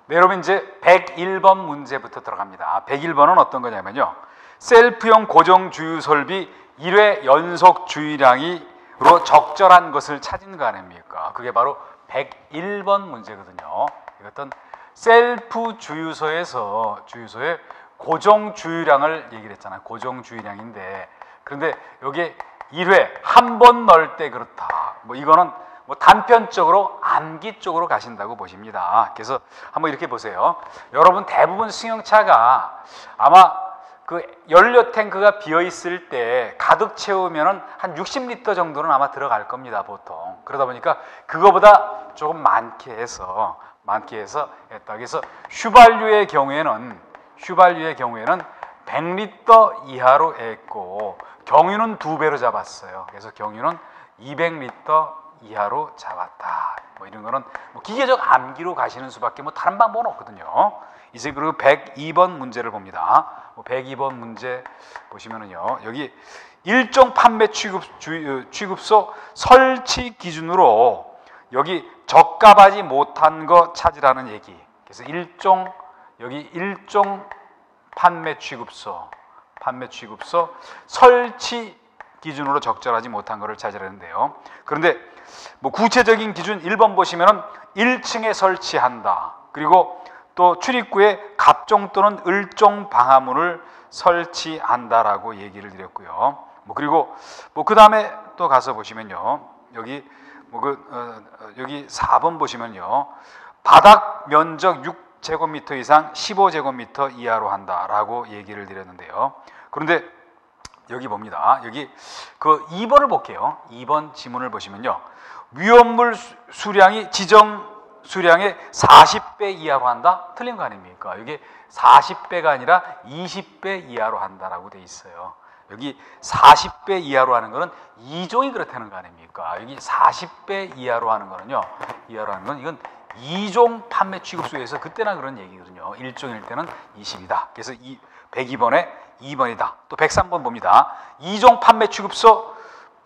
네, 여러분 이제 101번 문제부터 들어갑니다. 101번은 어떤 거냐면요, 셀프형 고정 주유 설비 1회 연속 주유량으로 적절한 것을 찾은 거 아닙니까? 그게 바로 101번 문제거든요. 이것은 셀프 주유소의 고정 주유량을 얘기를 했잖아요. 고정 주유량인데, 그런데 여기에 1회 한 번 넣을 때 그렇다. 뭐 이거는 뭐 단편적으로 암기 쪽으로 가신다고 보십니다. 그래서 한번 이렇게 보세요. 여러분 대부분 승용차가 아마 그 연료 탱크가 비어 있을 때 가득 채우면은 한 60리터 정도는 아마 들어갈 겁니다, 보통. 그러다 보니까 그거보다 조금 많게 해서 했다. 그래서 휘발유의 경우에는 100리터 이하로 했고, 경유는 2배로 잡았어요. 그래서 경유는 200리터 이하로 잡았다. 뭐 이런 거는 뭐 기계적 암기로 가시는 수밖에 뭐 다른 방법은 없거든요. 이제 그리고 102번 문제를 봅니다. 102번 문제 보시면은요, 여기 일종 판매 취급소 설치 기준으로 여기 적합하지 못한 거 찾으라는 얘기. 그래서 일종 판매 취급소 설치 기준으로 적절하지 못한 것을 찾으라는데요. 그런데 뭐 구체적인 기준 1번 보시면은 1층에 설치한다. 그리고 또 출입구에 갑종 또는 을종 방화문을 설치한다라고 얘기를 드렸고요. 그리고 그 다음에 또 가서 보시면요, 여기 여기 4번 보시면요, 바닥 면적 6제곱미터 이상 15제곱미터 이하로 한다라고 얘기를 드렸는데요. 그런데 여기 봅니다. 여기 그 2번을 볼게요. 2번 지문을 보시면요, 위험물 수량이 지정 수량의 40배 이하로 한다? 틀린 거 아닙니까? 이게 40배가 아니라 20배 이하로 한다라고 돼 있어요. 여기 40배 이하로 하는 거는 2종이 그렇다는 거 아닙니까? 여기 40배 이하로 하는 거는요, 이건 2종 판매 취급소에서 그때나 그런 얘기거든요. 1종일 때는 20이다. 그래서 102번에 2번이다. 또 103번 봅니다. 2종 판매 취급소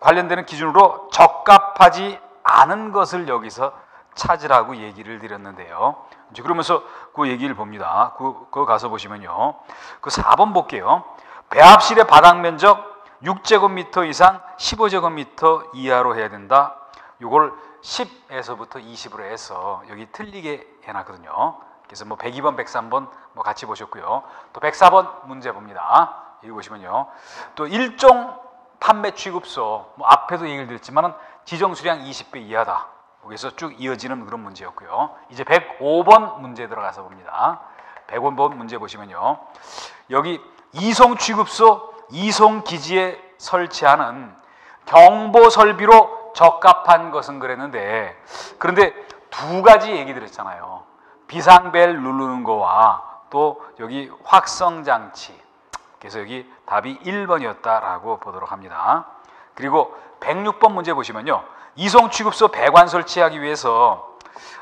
관련되는 기준으로 적합하지 않은 것을 여기서 찾으라고 얘기를 드렸는데요. 이제 그러면서 그 얘기를 봅니다. 그거 가서 보시면요, 그 4번 볼게요. 배합실의 바닥 면적 6제곱미터 이상 15제곱미터 이하로 해야 된다. 이걸 10에서부터 20으로 해서 여기 틀리게 해놨거든요. 그래서 102번, 103번 같이 보셨고요. 또 104번 문제 봅니다. 여기 보시면요, 또 일종 판매 취급소, 앞에도 얘기를 드렸지만은 지정 수량 20배 이하다. 여기서 쭉 이어지는 그런 문제였고요. 이제 105번 문제 들어가서 봅니다. 105번 문제 보시면요, 여기 이송 취급소, 이송 기지에 설치하는 경보 설비로 적합한 것은 그랬는데, 그런데 두 가지 얘기 드렸잖아요. 비상벨 누르는 거와 또 여기 확성 장치. 그래서 여기 답이 1번이었다라고 보도록 합니다. 그리고 106번 문제 보시면요, 이송 취급소 배관 설치하기 위해서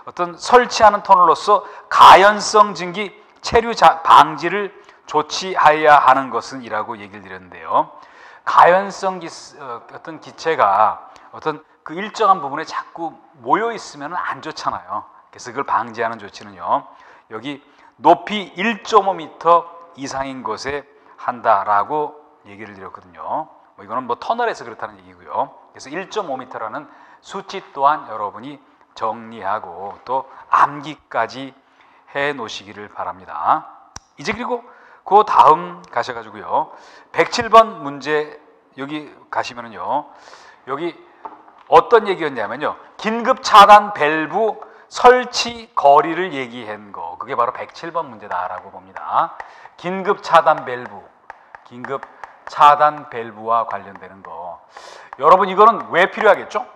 어떤 설치하는 터널로서 가연성 증기 체류 방지를 조치하여야 하는 것은 이라고 얘기를 드렸는데요. 가연성 어떤 기체가 어떤 그 일정한 부분에 자꾸 모여 있으면 안 좋잖아요. 그래서 그걸 방지하는 조치는요, 여기 높이 1.5m 이상인 곳에 한다라고 얘기를 드렸거든요. 이거는 터널에서 그렇다는 얘기고요. 그래서 1.5m라는 수치 또한 여러분이 정리하고 또 암기까지 해 놓으시기를 바랍니다. 이제 그리고 그 다음 가셔가지고요, 107번 문제 여기 가시면은요, 여기 어떤 얘기였냐면요, 긴급 차단 밸브 설치 거리를 얘기한 거, 그게 바로 107번 문제다라고 봅니다. 긴급 차단 밸브와 관련되는 거. 여러분 이거는 왜 필요하겠죠?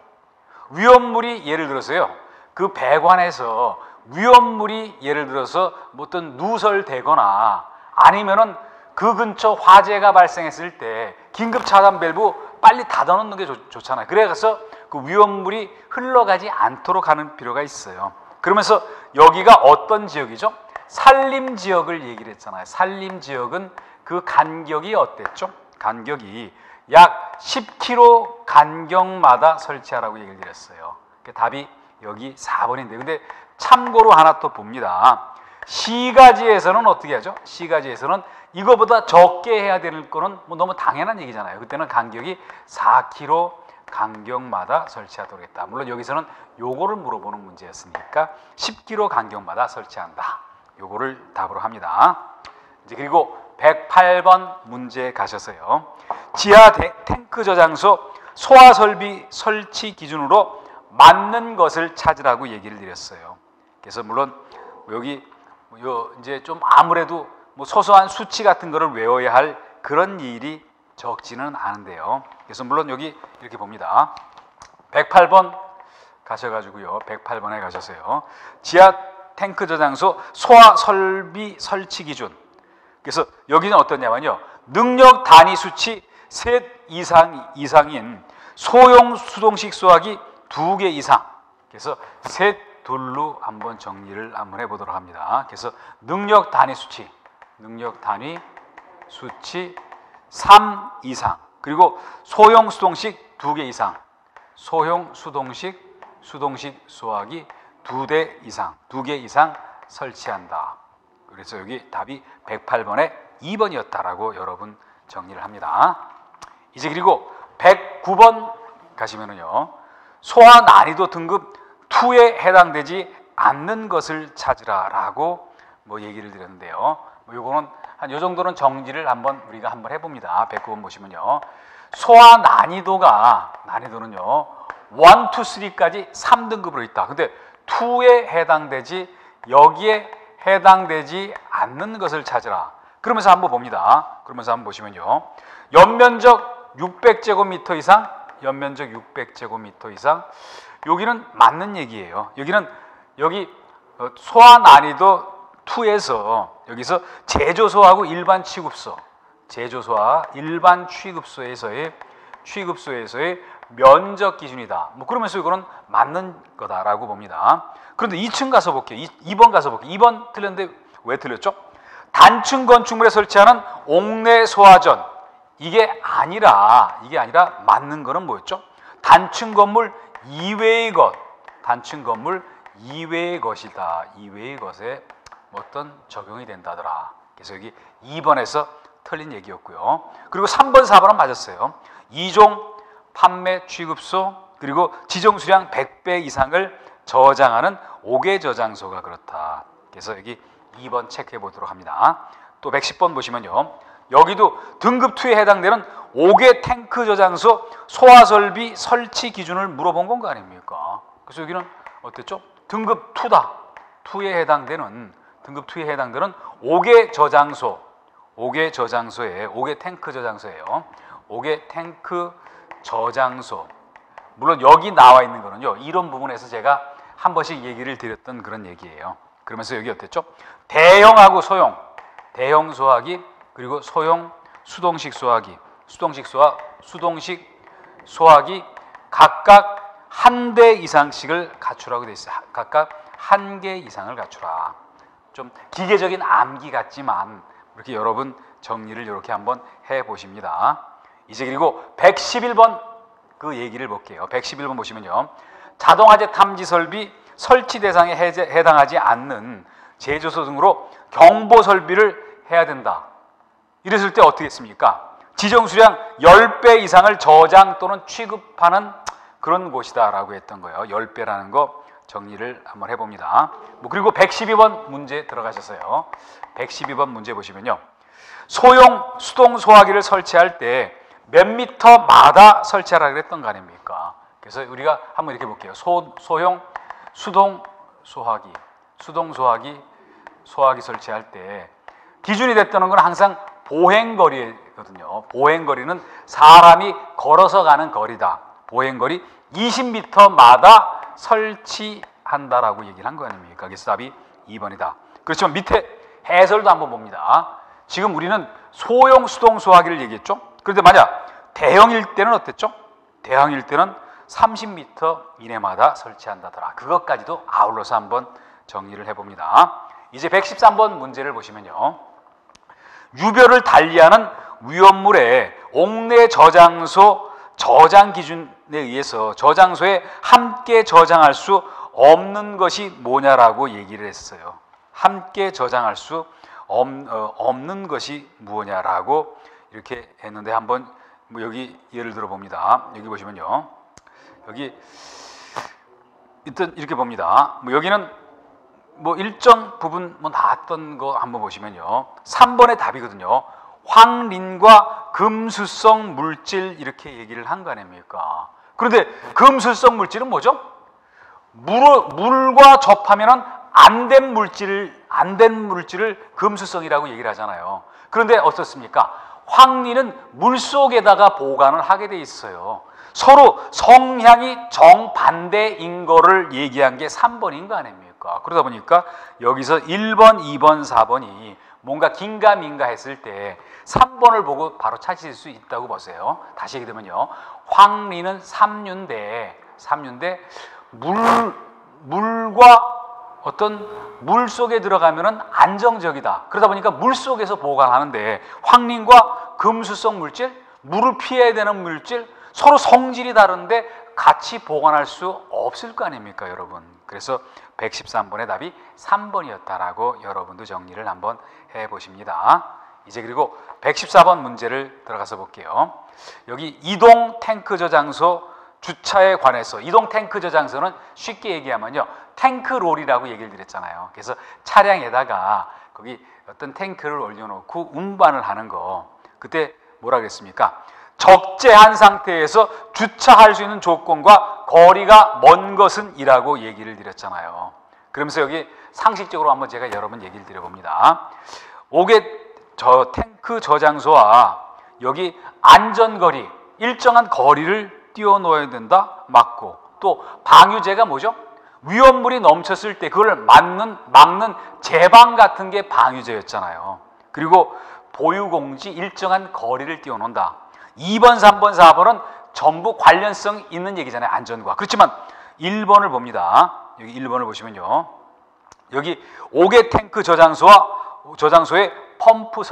위험물이 예를 들어서요, 그 배관에서 위험물이 예를 들어서 어떤 누설되거나 아니면은 그 근처 화재가 발생했을 때 긴급 차단 밸브 빨리 닫아놓는 게 좋잖아요. 그래서 그 위험물이 흘러가지 않도록 하는 필요가 있어요. 그러면서 여기가 어떤 지역이죠? 산림 지역을 얘기를 했잖아요. 산림 지역은 그 간격이 어땠죠? 간격이 약 10km 간격마다 설치하라고 얘기를 드렸어요. 답이 여기 4번인데, 근데 참고로 하나 또 봅니다. 시가지에서는 어떻게 하죠? 시가지에서는 이거보다 적게 해야 되는 거는 뭐 너무 당연한 얘기잖아요. 그때는 간격이 4km 간격마다 설치하도록 했다. 물론 여기서는 요거를 물어보는 문제였으니까 10km 간격마다 설치한다. 요거를 답으로 합니다. 이제 그리고 108번 문제 가셔서요. 지하 탱크 저장소 소화 설비 설치 기준으로 맞는 것을 찾으라고 얘기를 드렸어요. 그래서 물론 여기 이제 좀 아무래도 뭐 소소한 수치 같은 거를 외워야 할 그런 일이 적지는 않은데요. 그래서 물론 여기 이렇게 봅니다. 108번 가셔가지고요. 108번에 가셔서요. 지하 탱크 저장소 소화 설비 설치 기준. 그래서 여기는 어떠냐면요. 능력 단위 수치 셋 이상인 소형 수동식 수화기 2개 이상. 그래서 셋 둘로 한번 정리를 한번 해보도록 합니다. 그래서 능력 단위 수치 3 이상. 그리고 소형 수동식 2개 이상. 소형 수동식 수화기 2대 이상, 2개 이상 설치한다. 그래서 여기 답이 108번에 2번이었다라고 여러분 정리를 합니다. 이제 그리고 109번 가시면은요. 소화 난이도 등급 2에 해당되지 않는 것을 찾으라라고 뭐 얘기를 드렸는데요. 뭐 요거는 한 요 정도는 정리를 우리가 한번 해봅니다. 109번 보시면요. 소화 난이도는요. 1, 2, 3까지 3등급으로 있다. 근데 2에 해당되지 여기에 해당되지 않는 것을 찾으라. 그러면서 한번 봅니다. 그러면서 한번 보시면요. 연면적 600제곱미터 이상, 연면적 600제곱미터 이상. 여기는 맞는 얘기예요. 여기 소화 난이도 2에서 여기서 제조소하고 일반 취급소, 제조소와 일반 취급소에서의 면적 기준이다. 뭐 그러면서 이거는 맞는 거다라고 봅니다. 그런데 2층 가서 볼게요. 2번 가서 볼게요. 2번 틀렸는데 왜 틀렸죠? 단층 건축물에 설치하는 옥내 소화전. 이게 아니라 맞는 거는 뭐였죠? 단층 건물 이외의 것. 단층 건물 이외의 것이다. 이외의 것에 어떤 적용이 된다더라. 그래서 여기 2번에서 틀린 얘기였고요. 그리고 3번, 4번은 맞았어요. 2종 판매 취급소 그리고 지정 수량 100배 이상을 저장하는 5개 저장소가 그렇다. 그래서 여기 2번 체크해 보도록 합니다. 또 110번 보시면요. 여기도 등급 2에 해당되는 5개 탱크 저장소 소화 설비 설치 기준을 물어본 건 거 아닙니까? 그래서 여기는 어땠죠? 등급 2다. 2에 해당되는 5개 저장소, 5개 탱크 저장소예요. 5개 탱크 저장소. 물론 여기 나와 있는 거는요. 이런 부분에서 제가 한 번씩 얘기를 드렸던 그런 얘기예요. 그러면서 여기 어땠죠? 대형하고 소형, 대형 소화기 그리고 소형 수동식 소화기, 수동식 소화기 각각 한 대 이상씩을 갖추라고 돼 있어요. 각각 한 개 이상을 갖추라. 좀 기계적인 암기 같지만 이렇게 여러분 정리를 이렇게 한번 해 보십니다. 이제 그리고 111번 그 얘기를 볼게요. 111번 보시면요. 자동화재 탐지 설비 설치 대상에 해당하지 않는 제조소 등으로 경보 설비를 해야 된다. 이랬을 때 어떻게 했습니까? 지정 수량 10배 이상을 저장 또는 취급하는 그런 곳이다라고 했던 거예요. 10배라는 거 정리를 한번 해봅니다. 그리고 112번 문제 들어가셨어요. 112번 문제 보시면요. 소형 수동 소화기를 설치할 때 몇 미터마다 설치하라 그랬던 거 아닙니까? 그래서 우리가 한번 이렇게 볼게요. 소형 수동 소화기 설치할 때 기준이 됐다는 건 항상 보행거리거든요. 보행거리는 사람이 걸어서 가는 거리다. 보행거리 20m마다 설치한다라고 얘기를 한 거 아닙니까? 그래서 답이 2번이다. 그렇지만 밑에 해설도 한번 봅니다. 지금 우리는 소형 수동 소화기를 얘기했죠? 그런데 만약 대형일 때는 어땠죠? 대형일 때는 30m 이내마다 설치한다더라. 그것까지도 아울러서 한번 정리를 해봅니다. 이제 113번 문제를 보시면요. 유별을 달리하는 위험물의 옥내 저장소 저장 기준에 의해서 저장소에 함께 저장할 수 없는 것이 뭐냐라고 얘기를 했어요. 함께 저장할 수 없는 것이 무엇이냐라고 이렇게 했는데 한번 뭐 여기 예를 들어 봅니다. 여기 보시면요. 여기 일단 이렇게 봅니다. 뭐 여기는 뭐 일정 부분 뭐 나왔던 거 한번 보시면요. 3번의 답이거든요. 황린과 금수성 물질 이렇게 얘기를 한 거 아닙니까? 그런데 금수성 물질은 뭐죠? 물과 접하면은 안 된 물질을 금수성이라고 얘기를 하잖아요. 그런데 어떻습니까? 황리는 물 속에다가 보관을 하게 돼 있어요. 서로 성향이 정반대인 거를 얘기한 게 3번인 거 아닙니까? 그러다 보니까 여기서 1번, 2번, 4번이 뭔가 긴가민가 했을 때 3번을 보고 바로 찾으실 수 있다고 보세요. 다시 얘기하면요. 황리는 삼류인데 물과 어떤 물 속에 들어가면은 안정적이다. 그러다 보니까 물 속에서 보관하는데 황린과 금수성 물질, 물을 피해야 되는 물질, 서로 성질이 다른데 같이 보관할 수 없을 거 아닙니까, 여러분? 그래서 113번의 답이 3번이었다라고 여러분도 정리를 한번 해보십니다. 이제 그리고 114번 문제를 들어가서 볼게요. 여기 이동 탱크 저장소 주차에 관해서, 이동 탱크 저장소는 쉽게 얘기하면요, 탱크롤이라고 얘기를 드렸잖아요. 그래서 차량에다가 거기 어떤 탱크를 올려놓고 운반을 하는 거, 그때 뭐라 그랬습니까? 적재한 상태에서 주차할 수 있는 조건과 거리가 먼 것은 이라고 얘기를 드렸잖아요. 그러면서 여기 상식적으로 한번 제가 여러분 얘기를 드려봅니다. 저 탱크 저장소와 여기 안전거리, 일정한 거리를 띄워놓아야 된다, 맞고, 또 방유제가 뭐죠? 위험물이 넘쳤을 때 그걸 막는 제방 같은 게 방유제였잖아요. 그리고 보유공지 일정한 거리를 띄워놓는다. 2번, 3번, 4번은 전부 관련성 있는 얘기잖아요. 안전과. 그렇지만 1번을 봅니다. 여기 1번을 보시면요. 여기 5개 탱크 저장소의 펌프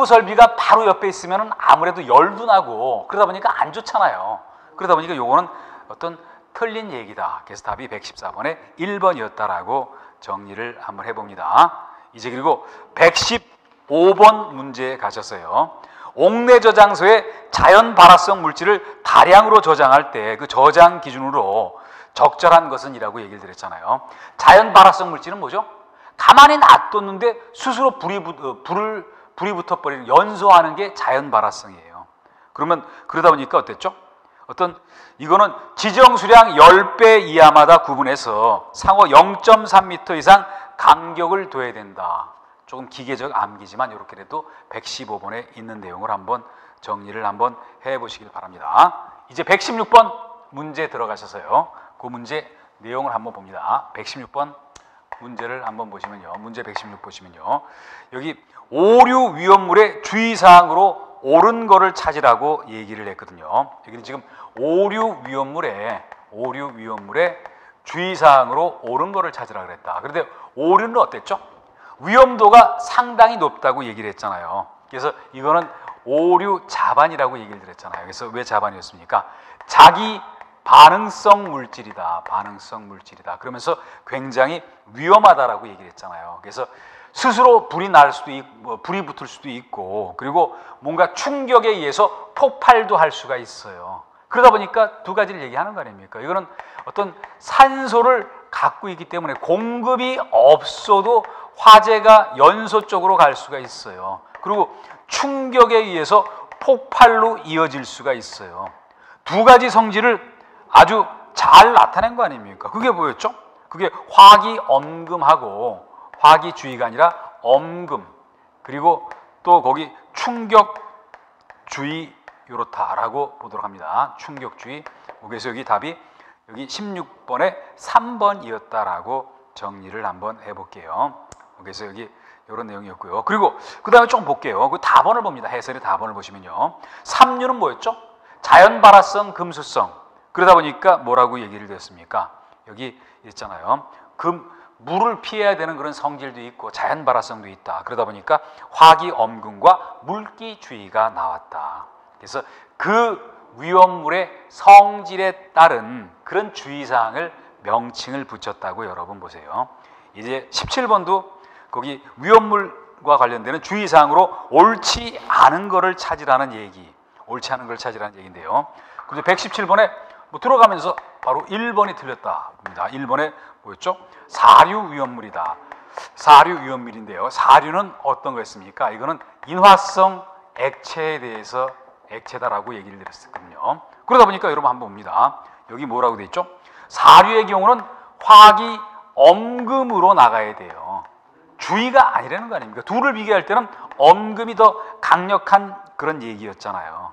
설비가 바로 옆에 있으면 아무래도 열도 나고 그러다 보니까 안 좋잖아요. 그러다 보니까 요거는 어떤 틀린 얘기다. 그래서 답이 114번에 1번이었다라고 정리를 한번 해봅니다. 이제 그리고 115번 문제에 가셨어요. 옥내 저장소에 자연 발화성 물질을 다량으로 저장할 때 그 저장 기준으로 적절한 것은 이라고 얘기를 드렸잖아요. 자연 발화성 물질은 뭐죠? 가만히 놔뒀는데 스스로 불이 붙어버리는, 연소하는 게 자연 발화성이에요. 그러면 그러다 보니까 어땠죠? 이거는 지정 수량 10배 이하마다 구분해서 상호 0.3m 이상 간격을 둬야 된다. 조금 기계적 암기지만 이렇게라도 115번에 있는 내용을 한번 정리를 한번 해보시길 바랍니다. 이제 116번 문제 들어가셔서요. 그 문제 내용을 한번 봅니다. 116번 문제를 한번 보시면요. 문제 116 보시면요. 여기 오류 위험물의 주의사항으로 옳은 거를 찾으라고 얘기를 했거든요. 여기는 지금 오류 위험물의 주의사항으로 옳은 거를 찾으라 그랬다. 그런데 오류는 어땠죠? 위험도가 상당히 높다고 얘기를 했잖아요. 그래서 이거는 오류 자반이라고 얘기를 드렸잖아요. 그래서 왜 자반이었습니까? 자기 반응성 물질이다. 그러면서 굉장히 위험하다라고 얘기를 했잖아요. 그래서 스스로 불이 붙을 수도 있고, 그리고 뭔가 충격에 의해서 폭발도 할 수가 있어요. 그러다 보니까 두 가지를 얘기하는 거 아닙니까? 이거는 어떤 산소를 갖고 있기 때문에 공급이 없어도 화재가 연소 쪽으로 갈 수가 있어요. 그리고 충격에 의해서 폭발로 이어질 수가 있어요. 두 가지 성질을 아주 잘 나타낸 거 아닙니까? 그게 뭐였죠? 그게 화기엄금하고, 화기주의가 아니라 엄금, 그리고 또 거기 충격주의, 이렇다라고 보도록 합니다. 충격주의. 그래서 여기 답이 여기 16번에 3번이었다라고 정리를 한번 해볼게요. 그래서 여기 이런 내용이었고요. 그리고 그 다음에 좀 볼게요. 그 답원을 봅니다. 해설의 답원을 보시면요. 삼류는 뭐였죠? 자연 발화성, 금수성. 그러다 보니까 뭐라고 얘기를 드렸습니까? 여기 있잖아요. 물을 피해야 되는 그런 성질도 있고 자연 발화성도 있다. 그러다 보니까 화기엄금과 물기주의가 나왔다. 그래서 그 위험물의 성질에 따른 그런 주의사항을 명칭을 붙였다고 여러분 보세요. 이제 17번도 거기 위험물과 관련되는 주의사항으로 옳지 않은 거를 찾으라는 얘기, 옳지 않은 걸 찾으라는 얘기인데요. 그래서 117번에 뭐 들어가면서 바로 1번이 틀렸다 봅니다. 1번에 뭐였죠? 사류 위험물이다. 사류 위험물인데요. 사류는 어떤 거였습니까? 이거는 인화성 액체에 대해서 액체다라고 얘기를 드렸거든요. 그러다 보니까 여러분 한번 봅니다. 여기 뭐라고 돼 있죠? 사류의 경우는 화학이 엄금으로 나가야 돼요. 주의가 아니라는 거 아닙니까? 둘을 비교할 때는 엄금이 더 강력한 그런 얘기였잖아요.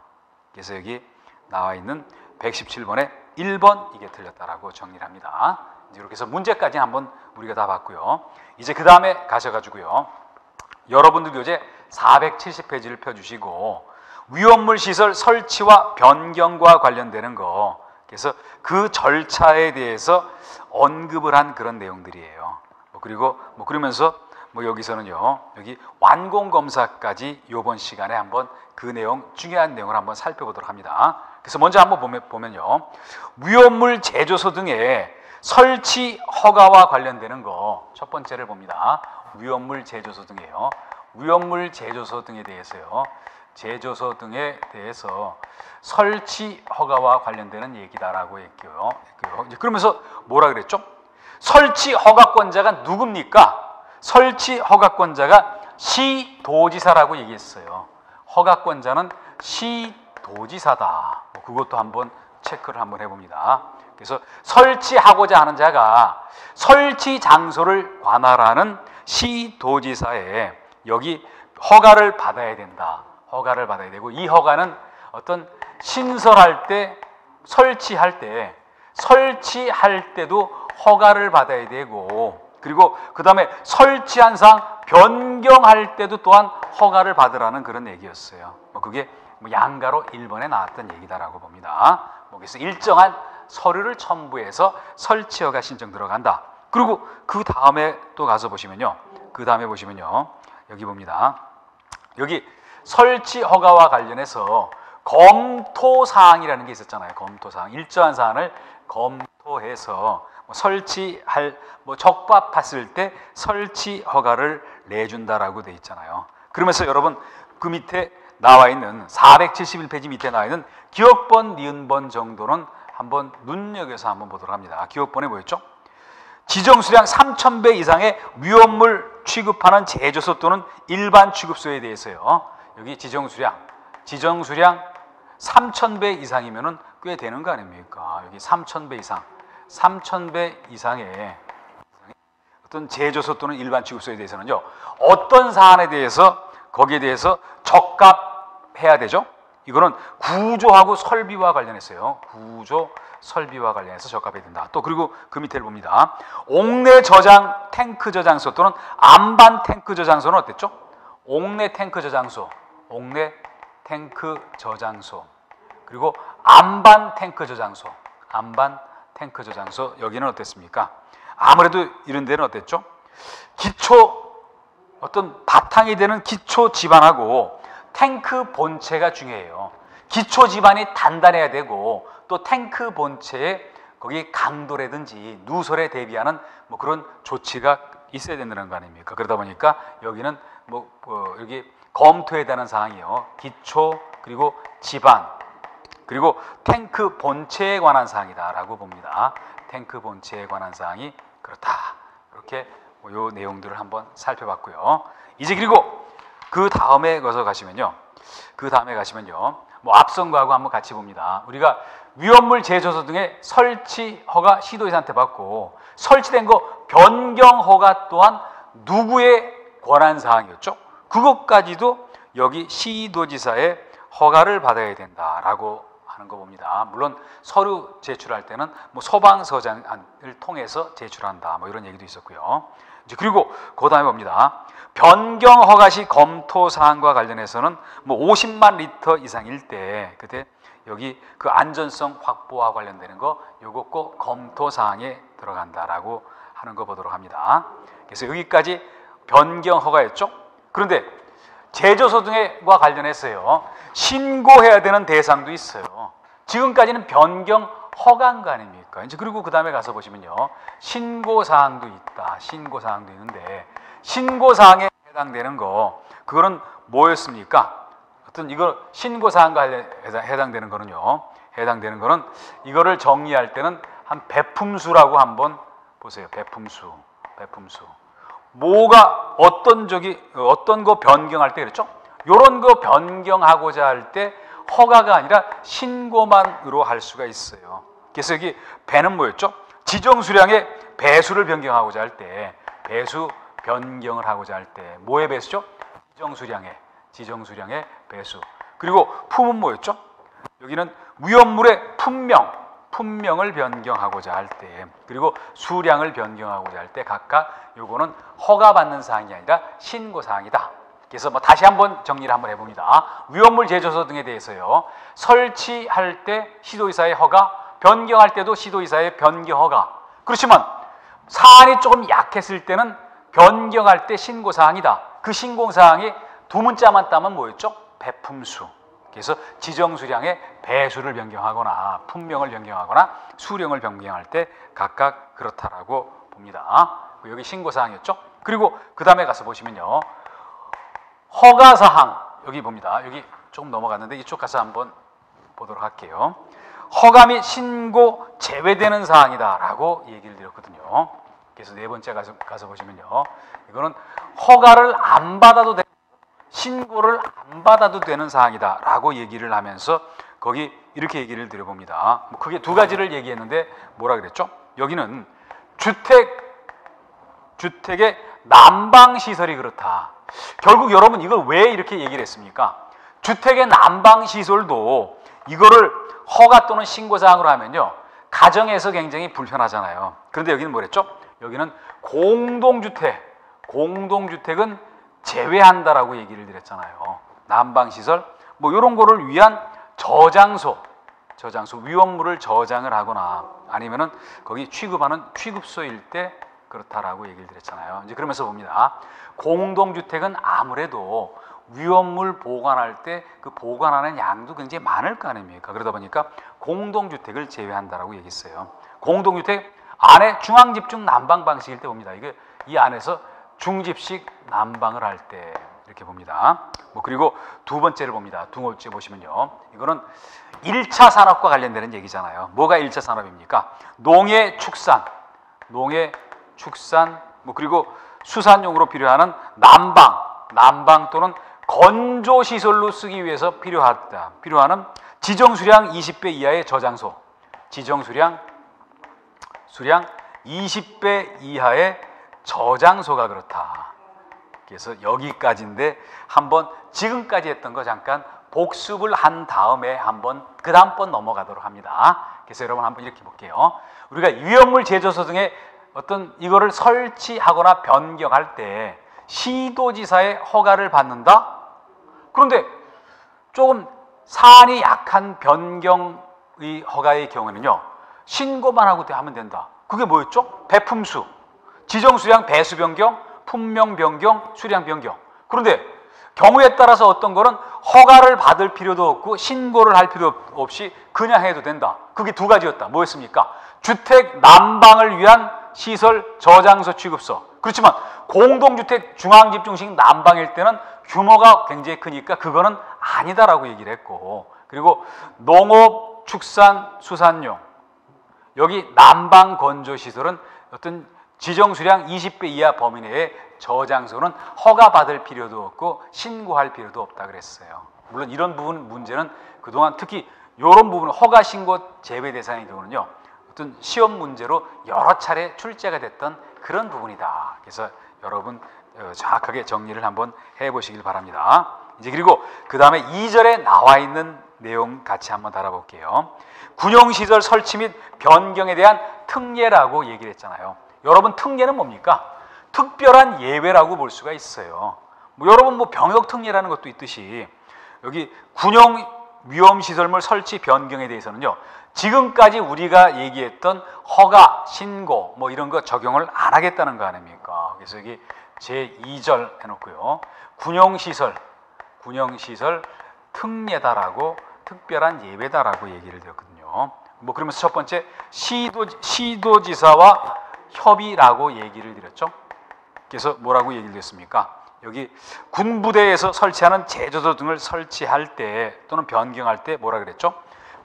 그래서 여기 나와 있는 117번에 1번 이게 틀렸다라고 정리를 합니다. 이렇게 해서 문제까지 한번 우리가 다 봤고요. 이제 그 다음에 가셔가지고요. 여러분들 교재 470페이지를 펴주시고 위험물 시설 설치와 변경과 관련되는 거, 그래서 그 절차에 대해서 언급을 한 그런 내용들이에요. 그리고 그러면서 여기서는요, 여기 완공 검사까지 이번 시간에 한번 그 내용, 중요한 내용을 한번 살펴보도록 합니다. 그래서 먼저 한번 보면요, 위험물 제조소 등의 설치 허가와 관련되는 거 첫 번째를 봅니다. 위험물 제조소 등이에요. 위험물 제조소 등에 대해서요, 제조소 등에 대해서 설치 허가와 관련되는 얘기다라고 했고요. 그러면서 뭐라 그랬죠? 설치 허가권자가 누굽니까? 설치 허가권자가 시도지사라고 얘기했어요. 허가권자는 시도지사다. 그것도 한번 체크를 한번 해봅니다. 그래서 설치하고자 하는 자가 설치 장소를 관할하는 시도지사에 여기 허가를 받아야 된다. 허가를 받아야 되고, 이 허가는 어떤 신설할 때, 설치할 때도 허가를 받아야 되고, 그리고 그 다음에 설치한 상 변경할 때도 또한 허가를 받으라는 그런 얘기였어요. 그게 양가로 1번에 나왔던 얘기다라고 봅니다. 그래서 일정한 서류를 첨부해서 설치 허가 신청 들어간다. 그리고 그 다음에 또 가서 보시면요, 그 다음에 보시면요, 여기 봅니다. 여기 설치 허가와 관련해서 검토사항이라는 게 있었잖아요. 검토사항, 일정한 사안을 검토해서 설치할, 적합했을 때 설치 허가를 내준다라고 돼 있잖아요. 그러면서 여러분 그 밑에 나와 있는 471페이지 밑에 나와 있는 기억번, 니은번 정도는 한번 눈여겨서 한번 보도록 합니다. 기억번에 뭐였죠? 지정수량 3,000배 이상의 위험물 취급하는 제조소 또는 일반 취급소에 대해서요. 여기 지정수량 3,000배 이상이면은 꽤 되는 거 아닙니까? 여기 3,000배 이상, 3,000배 이상의 어떤 제조소 또는 일반 취급소에 대해서는요, 어떤 사안에 대해서 거기에 대해서 적합해야 되죠? 이거는 구조하고 설비와 관련해서요. 구조, 설비와 관련해서 적합해야 된다. 또 그리고 그 밑에를 봅니다. 옥내 저장 탱크 저장소 또는 안반 탱크 저장소는 어땠죠? 옥내 탱크 저장소, 옥내 탱크 저장소, 그리고 안반 탱크 저장소, 안반 탱크 저장소, 여기는 어땠습니까? 아무래도 이런 데는 어땠죠? 기초, 어떤 바탕이 되는 기초 지반하고 탱크 본체가 중요해요. 기초 지반이 단단해야 되고, 또 탱크 본체에 거기 강도라든지 누설에 대비하는 그런 조치가 있어야 된다는 거 아닙니까? 그러다 보니까 여기는 여기 검토해야 되는 사항이요, 기초, 그리고 지반, 그리고 탱크 본체에 관한 사항이다라고 봅니다. 탱크 본체에 관한 사항이 그렇다. 이렇게 요 내용들을 한번 살펴봤고요. 이제 그리고 그 다음에 가시면요. 앞선 거하고 한번 같이 봅니다. 우리가 위험물 제조소 등의 설치 허가 시도지사한테 받고, 설치된 거 변경 허가 또한 누구의 권한 사항이었죠? 그것까지도 여기 시도지사의 허가를 받아야 된다라고 하는 거 봅니다. 물론 서류 제출할 때는 소방서장을 통해서 제출한다, 이런 얘기도 있었고요. 이제 그리고 그 다음에 봅니다. 변경 허가 시 검토 사항과 관련해서는 50만 리터 이상일 때, 그때 여기 그 안전성 확보와 관련되는 거, 요거 꼭 검토 사항에 들어간다라고 하는 거 보도록 합니다. 그래서 여기까지 변경 허가였죠. 그런데 제조소 등과 관련해서요, 신고해야 되는 대상도 있어요. 지금까지는 변경 허가인 거 아닙니까? 이제 그리고 그 다음에 가서 보시면요, 신고사항도 있다. 신고사항도 있는데, 신고사항에 해당되는 거, 그거는 뭐였습니까? 어떤 이거 신고사항과 해당되는 거는요, 해당되는 거는 이거를 정리할 때는 한 배품수라고 한번 보세요. 배품수. 뭐가 어떤 거 변경할 때 그랬죠? 요런 거 변경하고자 할 때 허가가 아니라 신고만으로 할 수가 있어요. 그래서 여기 배는 뭐였죠? 지정 수량의 배수를 변경하고자 할 때, 배수 변경을 하고자 할 때 뭐의 배수죠? 지정 수량의 배수. 그리고 품은 뭐였죠? 여기는 위험물의 품명을 변경하고자 할 때, 그리고 수량을 변경하고자 할 때 각각 요거는 허가받는 사항이 아니라 신고 사항이다. 그래서 뭐 다시 한번 정리를 한번 해봅니다. 위험물 제조소 등에 대해서요, 설치할 때 시도의사의 허가, 변경할 때도 시도의사의 변경 허가. 그렇지만 사안이 조금 약했을 때는 변경할 때 신고 사항이다. 그 신고 사항이 두 문자만 따면 뭐였죠? 배품수. 그래서 지정 수량의 배수를 변경하거나 품명을 변경하거나 수령을 변경할 때 각각 그렇다라고 봅니다. 여기 신고 사항이었죠? 그리고 그 다음에 가서 보시면요, 허가 사항 여기 봅니다. 여기 조금 넘어갔는데 이쪽 가서 한번 보도록 할게요. 허가 및 신고 제외되는 사항이다라고 얘기를 드렸거든요. 그래서 네 번째 가서 보시면요, 이거는 허가를 안 받아도 되는, 신고를 안 받아도 되는 사항이다라고 얘기를 하면서 거기 이렇게 얘기를 드려봅니다. 그게 두 가지를 얘기했는데 뭐라 그랬죠? 여기는 주택의 난방 시설이 그렇다. 결국 여러분 이걸 왜 이렇게 얘기를 했습니까? 주택의 난방 시설도 이거를 허가 또는 신고 사항으로 하면요, 가정에서 굉장히 불편하잖아요. 그런데 여기는 뭐랬죠? 여기는 공동주택은 제외한다라고 얘기를 드렸잖아요. 난방 시설 뭐 이런 거를 위한 저장소, 위험물을 저장을 하거나 아니면은 거기 취급하는 취급소일 때 그렇다라고 얘기를 드렸잖아요. 이제 그러면서 봅니다. 공동주택은 아무래도 위험물 보관할 때 그 보관하는 양도 굉장히 많을 거 아닙니까? 그러다 보니까 공동주택을 제외한다라고 얘기했어요. 공동주택 안에 중앙집중 난방 방식일 때 봅니다. 이게 이 안에서 중집식 난방을 할 때 이렇게 봅니다. 그리고 두 번째를 봅니다. 두 번째 보시면요, 이거는 1차 산업과 관련되는 얘기잖아요. 뭐가 1차 산업입니까? 농해 축산, 그리고 수산용으로 필요한 난방 또는 건조 시설로 쓰기 위해서 필요한 지정수량 20배 이하의 저장소, 지정수량 20배 이하의 저장소가 그렇다. 그래서 여기까지인데 한번 지금까지 했던 거 잠깐 복습을 한 다음에 한번 그 다음번 넘어가도록 합니다. 그래서 여러분 한번 이렇게 볼게요. 우리가 위험물 제조소 등의 어떤 이거를 설치하거나 변경할 때 시도지사의 허가를 받는다? 그런데 조금 사안이 약한 변경의 허가의 경우는요, 신고만 하고 하면 된다. 그게 뭐였죠? 배품수, 지정수량 배수 변경, 품명 변경, 수량 변경. 그런데 경우에 따라서 어떤 거는 허가를 받을 필요도 없고 신고를 할 필요 없이 그냥 해도 된다. 그게 두 가지였다. 뭐였습니까? 주택 난방을 위한 시설 저장소 취급소. 그렇지만 공동주택 중앙집중식 난방일 때는 규모가 굉장히 크니까 그거는 아니다라고 얘기를 했고, 그리고 농업, 축산, 수산용 여기 난방 건조 시설은 어떤 지정 수량 20배 이하 범위 내의 저장소는 허가받을 필요도 없고 신고할 필요도 없다 그랬어요. 물론 이런 부분 문제는 그동안 특히 이런 부분 허가 신고 제외 대상의 경우는요, 어떤 시험 문제로 여러 차례 출제가 됐던 그런 부분이다. 그래서 여러분 정확하게 정리를 한번 해보시길 바랍니다. 이제 그리고 그 다음에 2절에 나와 있는 내용 같이 한번 달아볼게요. 군용시설 설치 및 변경에 대한 특례라고 얘기를 했잖아요. 여러분 특례는 뭡니까? 특별한 예외라고 볼 수가 있어요. 여러분 병역 특례라는 것도 있듯이 여기 군용 위험시설물 설치 변경에 대해서는요, 지금까지 우리가 얘기했던 허가, 신고 이런 거 적용을 안 하겠다는 거 아닙니까? 그래서 여기 제2절 해놓고요, 군용시설 특례다라고 특별한 예외다라고 얘기를 드렸거든요. 뭐 그러면서 첫 번째 시도지사와 협의라고 얘기를 드렸죠. 그래서 뭐라고 얘기를 드렸습니까? 여기 군부대에서 설치하는 제조소 등을 설치할 때 또는 변경할 때 뭐라 그랬죠?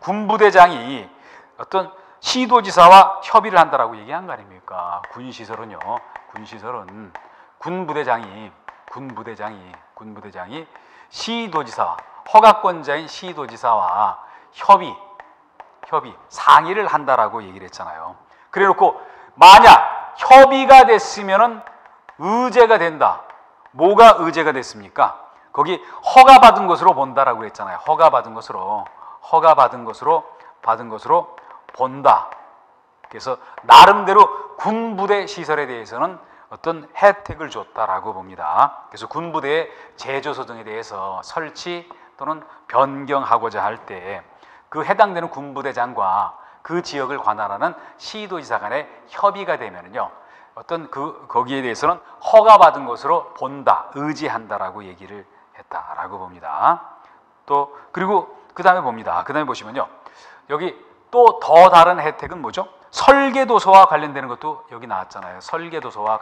군부대장이 어떤 시도지사와 협의를 한다라고 얘기한 거 아닙니까? 군시설은요. 군시설은 군부대장이 시도지사, 허가권자인 시도지사와 협의, 상의를 한다라고 얘기를 했잖아요. 그래 놓고 만약 협의가 됐으면은 의제가 된다. 뭐가 의제가 됐습니까? 거기 허가받은 것으로 본다라고 했잖아요. 허가받은 것으로 본다. 그래서 나름대로 군부대 시설에 대해서는 어떤 혜택을 줬다라고 봅니다. 그래서 군부대의 제조소 등에 대해서 설치 또는 변경하고자 할 때 그 해당되는 군부대장과 그 지역을 관할하는 시도지사 간의 협의가 되면은요, 어떤 거기에 대해서는 허가받은 것으로 본다, 의지한다라고 얘기를 했다라고 봅니다. 또 그리고 그 다음에 봅니다. 그 다음에 보시면요, 여기 또 더 다른 혜택은 뭐죠? 설계도서와 관련되는 것도 여기 나왔잖아요. 설계도서와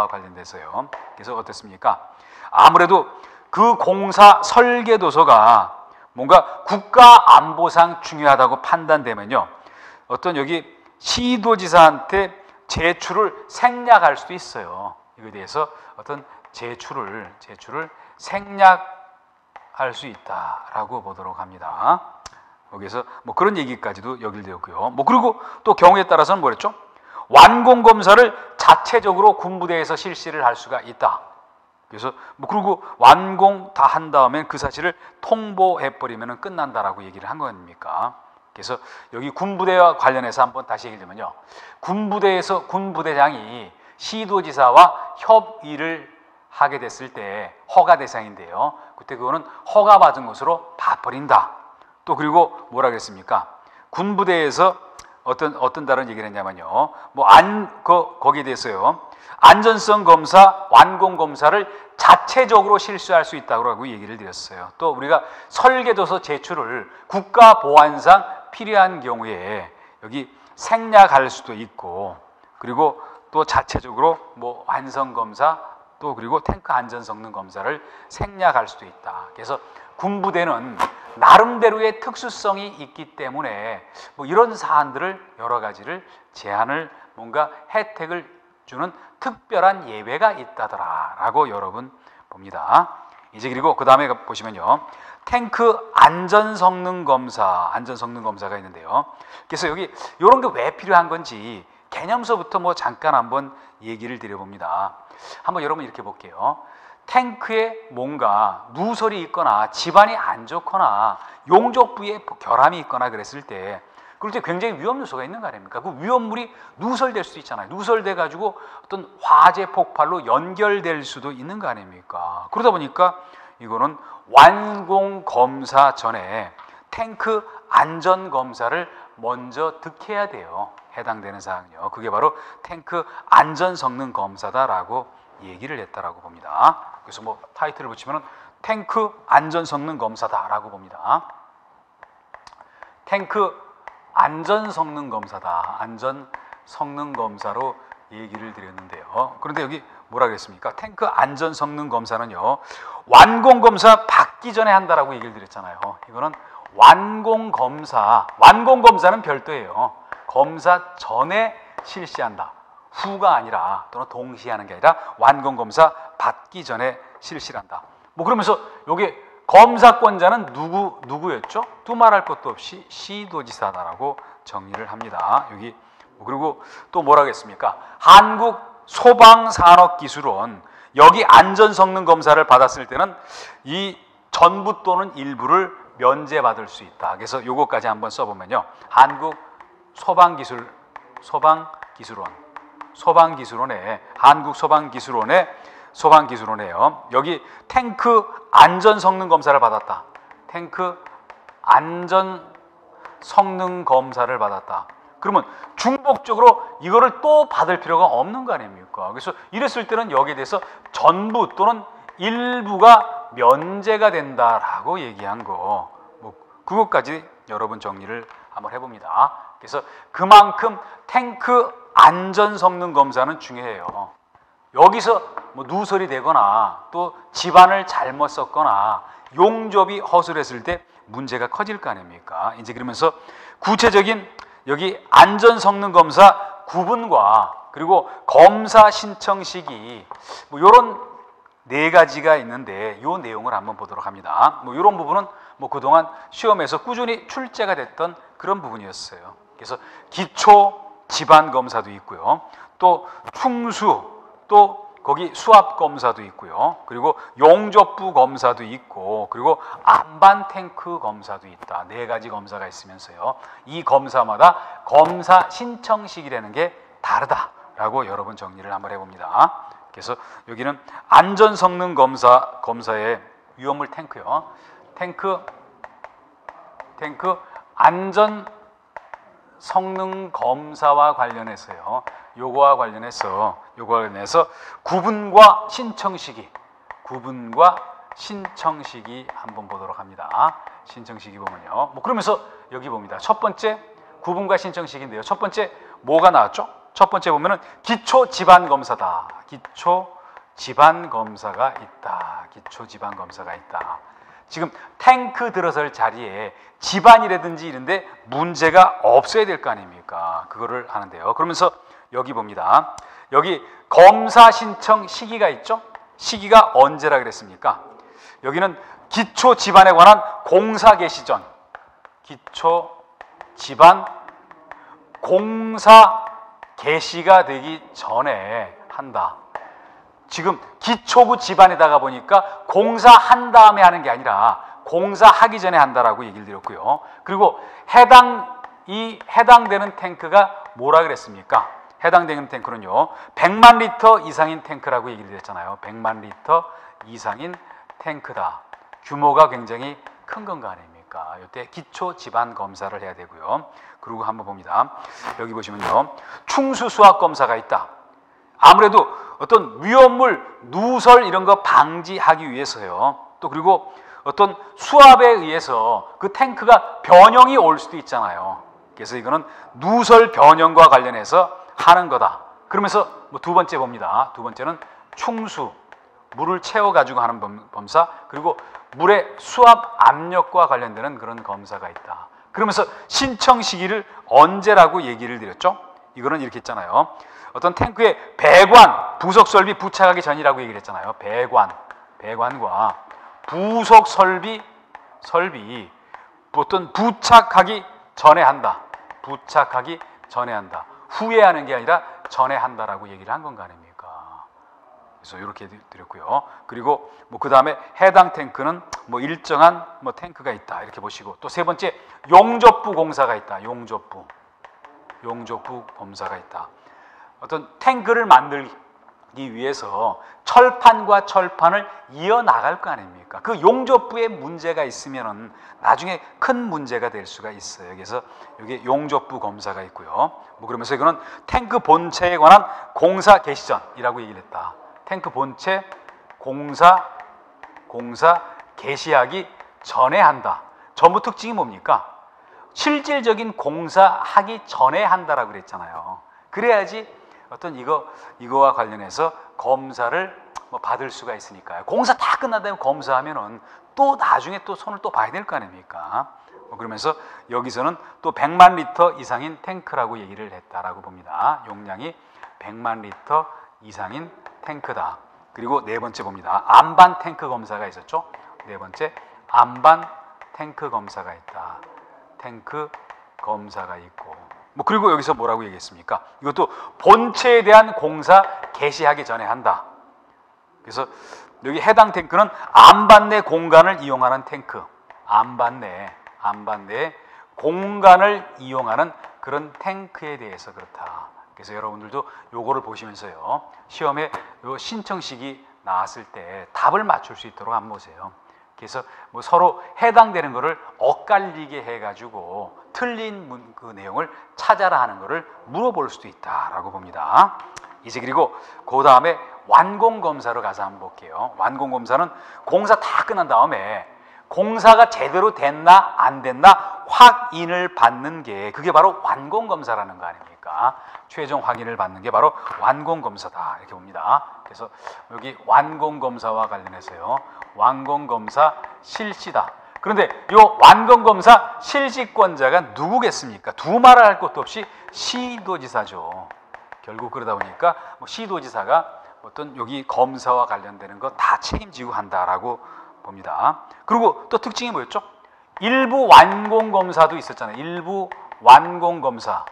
관련돼서요. 그래서 어땠습니까? 아무래도 그 공사 설계도서가 뭔가 국가 안보상 중요하다고 판단되면요, 어떤 여기 시도지사한테 제출을 생략할 수도 있어요. 이거에 대해서 어떤 제출을 생략할 수 있다라고 보도록 합니다. 여기서 뭐 그런 얘기까지도 연결되었고요. 뭐 그리고 또 경우에 따라서는 뭐랬죠? 완공 검사를 자체적으로 군부대에서 실시를 할 수가 있다. 그래서 뭐 그리고 완공 다 한 다음에 그 사실을 통보해 버리면 끝난다라고 얘기를 한 거 아닙니까? 그래서 여기 군부대와 관련해서 한번 다시 얘기하면요, 군부대에서 군부대장이 시도지사와 협의를 하게 됐을 때 허가 대상인데요, 그때 그거는 허가받은 것으로 봐버린다. 또 그리고 뭐라 그랬습니까? 군부대에서 어떤 다른 얘기를 했냐면요, 거기에 대해서요, 안전성 검사, 완공 검사를 자체적으로 실시할 수 있다고 얘기를 드렸어요. 또 우리가 설계도서 제출을 국가 보안상 필요한 경우에 여기 생략할 수도 있고, 그리고 또 자체적으로 뭐 완성 검사, 또 그리고 탱크 안전 성능 검사를 생략할 수도 있다. 그래서 군부대는 나름대로의 특수성이 있기 때문에 뭐 이런 사안들을 여러 가지를 제한을 뭔가 혜택을 주는 특별한 예외가 있다더라라고 여러분 봅니다. 이제 그리고 그 다음에 보시면요, 탱크 안전 성능 검사가 있는데요. 그래서 여기 이런 게 왜 필요한 건지 개념서부터 뭐 잠깐 한번 얘기를 드려봅니다. 한번 여러분 이렇게 볼게요. 탱크에 뭔가 누설이 있거나 집안이 안 좋거나 용접 부위에 결함이 있거나 그랬을 때, 그럴 때 굉장히 위험 요소가 있는 거 아닙니까? 그 위험물이 누설될 수도 있잖아요. 누설돼 가지고 어떤 화재 폭발로 연결될 수도 있는 거 아닙니까? 그러다 보니까 이거는 완공 검사 전에 탱크 안전 검사를 먼저 득해야 돼요. 해당되는 사항이요. 그게 바로 탱크 안전 성능 검사다라고 얘기를 했다라고 봅니다. 그래서 뭐 타이틀을 붙이면 탱크 안전 성능 검사다라고 봅니다. 탱크 안전 성능 검사다. 안전 성능 검사로 얘기를 드렸는데요. 그런데 여기 뭐라 그랬습니까? 탱크 안전 성능 검사는요, 완공 검사 받기 전에 한다라고 얘기를 드렸잖아요. 이거는 완공 검사는 별도예요. 검사 전에 실시한다. 후가 아니라, 또는 동시에 하는 게 아니라 완공 검사 받기 전에 실시를 한다. 뭐 그러면서 여기 검사권자는 누구였죠? 두말할 것도 없이 시도지사다라고 정리를 합니다. 여기 그리고 또 뭐라겠습니까? 한국 소방산업기술원, 여기 안전성능 검사를 받았을 때는 이 전부 또는 일부를 면제받을 수 있다. 그래서 요거까지 한번 써보면요, 한국 소방기술원의 한국 소방기술원에요. 여기 탱크 안전 성능 검사를 받았다. 탱크 안전 성능 검사를 받았다. 그러면 중복적으로 이거를 또 받을 필요가 없는 거 아닙니까? 그래서 이랬을 때는 여기에 대해서 전부 또는 일부가 면제가 된다라고 얘기한 거, 뭐 그것까지 여러분 정리를 한번 해봅니다. 그래서 그만큼 탱크 안전 성능 검사는 중요해요. 여기서 뭐 누설이 되거나 또 집안을 잘못 썼거나 용접이 허술했을 때 문제가 커질 거 아닙니까? 이제 그러면서 구체적인 여기 안전 성능 검사 구분과 그리고 검사 신청 시기 뭐 이런 네 가지가 있는데 이 내용을 한번 보도록 합니다. 뭐 이런 부분은 뭐 그동안 시험에서 꾸준히 출제가 됐던 그런 부분이었어요. 그래서 기초 집안 검사도 있고요. 또 충수, 또 거기 수압 검사도 있고요. 그리고 용접부 검사도 있고, 그리고 안반 탱크 검사도 있다. 네 가지 검사가 있으면서요. 이 검사마다 검사 신청 시기라는 게 다르다라고 여러분 정리를 한번 해봅니다. 그래서 여기는 안전 성능 검사의 위험물 탱크요. 탱크 안전 성능 검사와 관련해서요. 요거와 관련해서 구분과 신청 시기 한번 보도록 합니다. 신청 시기 보면요. 뭐 그러면서 여기 봅니다. 첫 번째 구분과 신청 시기인데요. 첫 번째 뭐가 나왔죠? 첫 번째 보면은 기초 집안 검사다. 기초 집안 검사가 있다. 지금 탱크 들어설 자리에 집안이라든지 이런데 문제가 없어야 될 거 아닙니까? 그거를 하는데요. 그러면서 여기 봅니다. 여기 검사 신청 시기가 있죠? 시기가 언제라 그랬습니까? 여기는 기초 집안에 관한 공사 개시 전, 기초 집안 공사 개시가 되기 전에 한다. 지금 기초부 집안에다가 보니까 공사한 다음에 하는 게 아니라 공사하기 전에 한다라고 얘기를 드렸고요. 그리고 해당되는 탱크가 뭐라 그랬습니까? 해당되는 탱크는요, 100만 리터 이상인 탱크라고 얘기를 드렸잖아요. 100만 리터 이상인 탱크다. 규모가 굉장히 큰 건가 아닙니까? 이때 기초 집안 검사를 해야 되고요. 그리고 한번 봅니다. 여기 보시면요, 충수 수압 검사가 있다. 아무래도 어떤 위험물, 누설 이런 거 방지하기 위해서요. 또 그리고 어떤 수압에 의해서 그 탱크가 변형이 올 수도 있잖아요. 그래서 이거는 누설 변형과 관련해서 하는 거다. 그러면서 뭐 두 번째 봅니다. 두 번째는 충수, 물을 채워가지고 하는 검사, 그리고 물의 수압 압력과 관련되는 그런 검사가 있다. 그러면서 신청 시기를 언제라고 얘기를 드렸죠? 이거는 이렇게 있잖아요. 어떤 탱크의 배관, 부속 설비 부착하기 전이라고 얘기를 했잖아요. 배관과 부속 설비 어떤 부착하기 전에 한다. 후에 하는 게 아니라 전에 한다라고 얘기를 한 건가 아닙니까? 그래서 이렇게 드렸고요. 그리고 뭐 그 다음에 해당 탱크는 뭐 일정한 뭐 탱크가 있다 이렇게 보시고, 또 세 번째 용접부 공사가 있다. 용접부 검사가 있다. 어떤 탱크를 만들기 위해서 철판과 철판을 이어나갈 거 아닙니까? 그 용접부에 문제가 있으면 나중에 큰 문제가 될 수가 있어요. 그래서 여기 용접부 검사가 있고요. 뭐 그러면서 이거는 탱크 본체에 관한 공사 개시 전이라고 얘기를 했다. 탱크 본체 공사 개시하기 전에 한다. 전부 특징이 뭡니까? 실질적인 공사하기 전에 한다라고 그랬잖아요. 그래야지 어떤 이거와 관련해서 검사를 뭐 받을 수가 있으니까요. 공사 다 끝난 다음에 검사하면은 또 나중에 또 손을 또 봐야 될 거 아닙니까? 그러면서 여기서는 또 100만 리터 이상인 탱크라고 얘기를 했다라고 봅니다. 용량이 100만 리터 이상인 탱크다. 그리고 네 번째 봅니다. 안반 탱크 검사가 있었죠. 네 번째 안반 탱크 검사가 있다. 탱크 검사가 있고, 뭐 그리고 여기서 뭐라고 얘기했습니까? 이것도 본체에 대한 공사 개시하기 전에 한다. 그래서 여기 해당 탱크는 안반 내 공간을 이용하는 탱크, 안반 내 공간을 이용하는 그런 탱크에 대해서 그렇다. 그래서 여러분들도 요거를 보시면서요, 시험에 요 신청 시기 나왔을 때 답을 맞출 수 있도록 한번 보세요. 그래서 뭐 서로 해당되는 거를 엇갈리게 해가지고 틀린 그 내용을 찾아라 하는 거를 물어볼 수도 있다라고 봅니다. 이제 그리고 그 다음에 완공 검사로 가서 한번 볼게요. 완공 검사는 공사 다 끝난 다음에 공사가 제대로 됐나 안 됐나 확인을 받는 게 그게 바로 완공검사라는 거 아닙니까? 최종 확인을 받는 게 바로 완공검사다 이렇게 봅니다. 그래서 여기 완공검사와 관련해서요. 완공검사 실시다. 그런데 이 완공검사 실시권자가 누구겠습니까? 두말을 할 것도 없이 시도지사죠. 결국 그러다 보니까 시도지사가 어떤 여기 검사와 관련되는 거 다 책임지고 한다라고 봅니다. 그리고 또 특징이 뭐였죠? 일부 완공검사도 있었잖아요. 일부 완공검사.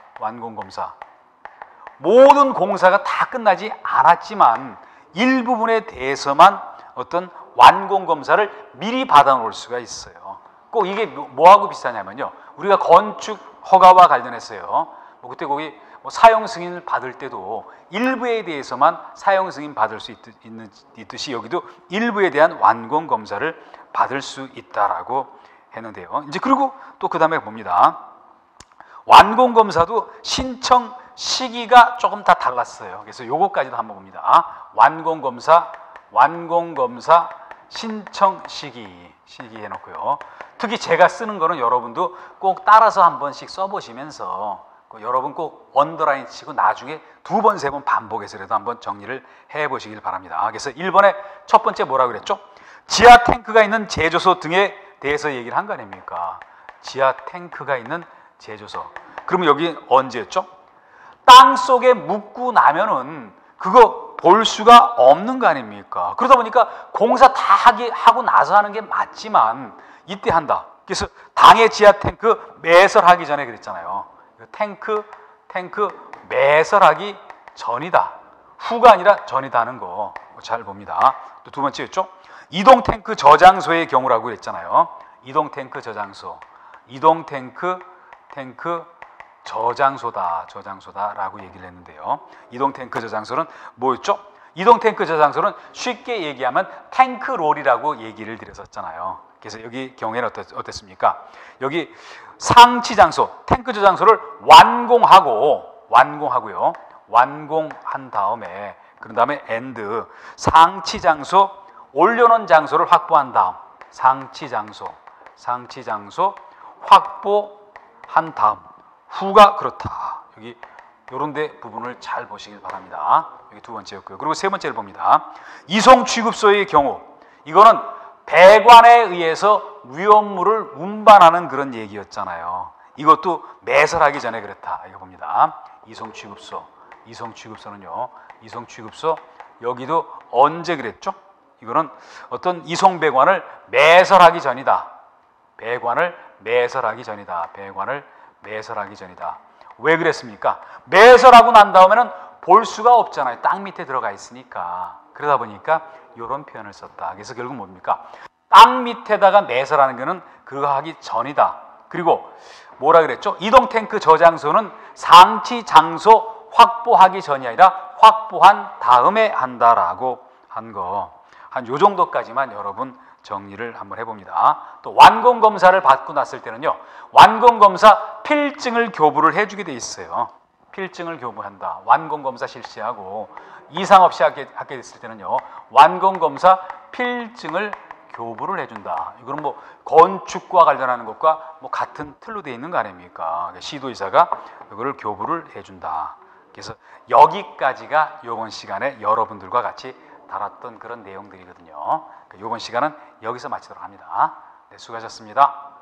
모든 공사가 다 끝나지 않았지만 일부분에 대해서만 어떤 완공검사를 미리 받아놓을 수가 있어요. 꼭 이게 뭐하고 비슷하냐면요. 우리가 건축 허가와 관련해서요. 그때 거기 사용 승인을 받을 때도 일부에 대해서만 사용 승인 받을 수 있듯이 여기도 일부에 대한 완공 검사를 받을 수 있다라고 했는데요. 이제 그리고 또 그 다음에 봅니다. 완공 검사도 신청 시기가 조금 다 달랐어요. 그래서 요거까지도 한번 봅니다. 완공 검사 신청 시기 해놓고요. 특히 제가 쓰는 거는 여러분도 꼭 따라서 한 번씩 써보시면서 여러분 꼭 언더라인 치고 나중에 2번, 3번 반복해서라도 한번 정리를 해보시길 바랍니다. 그래서 1번에 첫 번째 뭐라고 그랬죠? 지하 탱크가 있는 제조소 등에 대해서 얘기를 한 거 아닙니까? 지하 탱크가 있는 제조소. 그러면 여기 언제였죠? 땅 속에 묻고 나면은 그거 볼 수가 없는 거 아닙니까? 그러다 보니까 공사 다 하고 나서 하는 게 맞지만 이때 한다. 그래서 당해 지하 탱크 매설하기 전에 그랬잖아요. 탱크 매설하기 전이다. 후가 아니라 전이다 하는 거 잘 봅니다. 또 두 번째였죠. 이동 탱크 저장소의 경우라고 했잖아요. 이동 탱크 저장소. 이동 탱크 저장소다라고 얘기를 했는데요. 이동 탱크 저장소는 뭐였죠? 이동 탱크 저장소는 쉽게 얘기하면 탱크롤이라고 얘기를 드렸었잖아요. 그래서 여기 경우에는 어땠습니까? 여기 상치 장소, 탱크 저장소를 완공하고요. 완공한 다음에 그런 다음에 엔드 상치 장소 올려놓은 장소를 확보한 다음 상치 장소 확보한 다음 후가 그렇다. 여기 요런데 부분을 잘 보시길 바랍니다. 여기 두 번째였고요. 그리고 세 번째를 봅니다. 이송 취급소의 경우 이거는 배관에 의해서 위험물을 운반하는 그런 얘기였잖아요. 이것도 매설하기 전에 그렇다. 이거 봅니다. 이송 취급소는요. 이송 취급소 여기도 언제 그랬죠? 이거는 어떤 이송 배관을 매설하기 전이다. 배관을 매설하기 전이다. 왜 그랬습니까? 매설하고 난 다음에는 볼 수가 없잖아요. 땅 밑에 들어가 있으니까. 그러다 보니까 이런 표현을 썼다. 그래서 결국 뭡니까? 땅 밑에다가 매설하는 거는 그거 하기 전이다. 그리고 뭐라 그랬죠? 이동 탱크 저장소는 상치 장소 확보하기 전이 아니라 확보한 다음에 한다라고 한 거. 한 요 정도까지만 여러분 정리를 한번 해봅니다. 또 완공검사를 받고 났을 때는요. 완공검사 필증을 교부를 해주게 돼 있어요. 필증을 교부한다. 완공검사 실시하고 이상 없이 하게 됐을 때는요. 완공검사 필증을 교부를 해준다. 이거는 뭐 건축과 관련하는 것과 뭐 같은 틀로 되어 있는 거 아닙니까? 시도지사가 이거를 교부를 해준다. 그래서 여기까지가 이번 시간에 여러분들과 같이 다뤘던 그런 내용들이거든요. 이번 시간은 여기서 마치도록 합니다. 네, 수고하셨습니다.